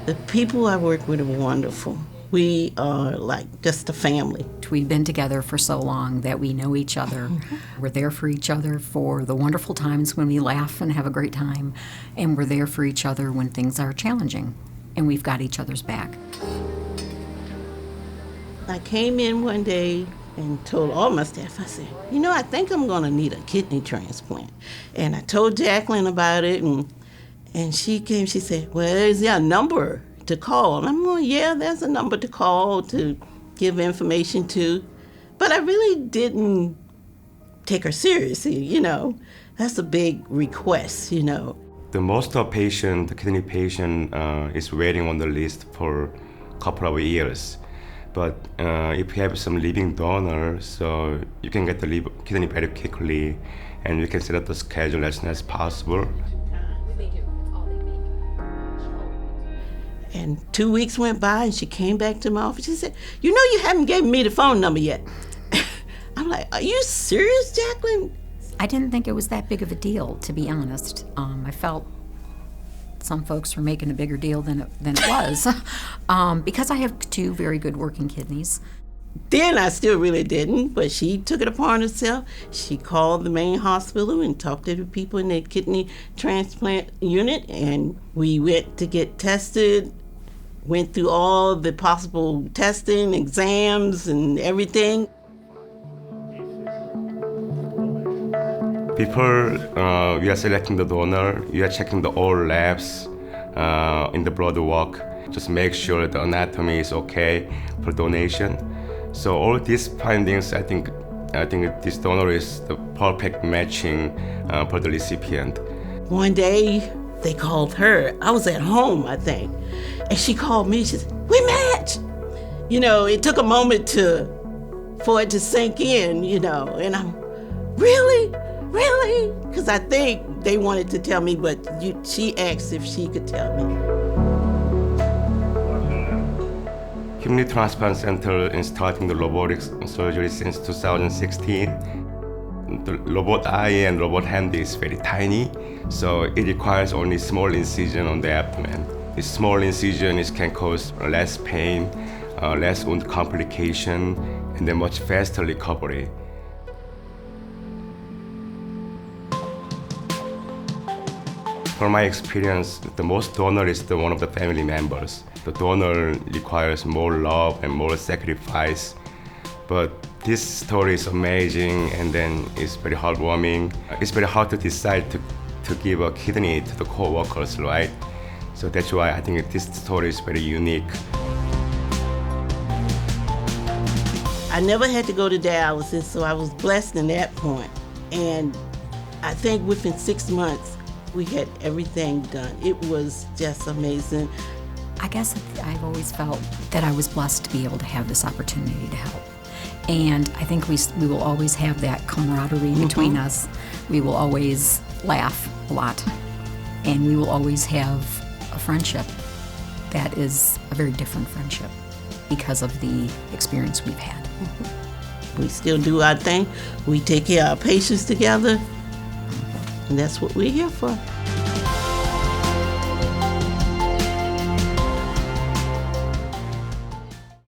The people I work with are wonderful. We are like just a family. We've been together for so long that we know each other. We're there for each other for the wonderful times when we laugh and have a great time, and we're there for each other when things are challenging, and we've got each other's back. I came in one day and told all my staff, I said, I think I'm going to need a kidney transplant. And I told Jacqueline about it, and she came, she said, well, is there a number to call? And I'm going, yeah, there's a number to call to give information to. But I really didn't take her seriously, That's a big request, The most of the kidney patient is waiting on the list for a couple of years. But if you have some living donor, so you can get the kidney very quickly, and you can set up the schedule as soon as possible. And 2 weeks went by, and she came back to my office. She said, you haven't given me the phone number yet. I'm like, are you serious, Jacqueline? I didn't think it was that big of a deal, to be honest. I felt some folks were making a bigger deal than it was because I have 2 very good working kidneys. Then I still really didn't, but she took it upon herself. She called the main hospital and talked to the people in the kidney transplant unit, and we went to get tested, went through all the possible testing, exams, and everything. Before we are selecting the donor, we are checking all labs in the blood work. Just make sure the anatomy is okay for donation. So all these findings, I think this donor is the perfect matching for the recipient. One day, they called her. I was at home, I think. And she called me. She said, we matched. It took a moment for it to sink in, And I'm, really? Really? Because I think they wanted to tell me, but she asked if she could tell me. Kidney Transplant Center is starting the robotic surgery since 2016. The robot eye and robot hand is very tiny, so it requires only small incision on the abdomen. This small incision can cause less pain, less wound complication, and then much faster recovery. From my experience, the most donor is one of the family members. The donor requires more love and more sacrifice. But this story is amazing, and then it's very heartwarming. It's very hard to decide to give a kidney to the co-workers, right? So that's why I think this story is very unique. I never had to go to dialysis, so I was blessed in that point. And I think within 6 months, we had everything done. It was just amazing. I guess I've always felt that I was blessed to be able to have this opportunity to help. And I think we will always have that camaraderie between us. We will always laugh a lot. And we will always have a friendship that is a very different friendship because of the experience we've had. We still do our thing. We take care of our patients together. And that's what we're here for.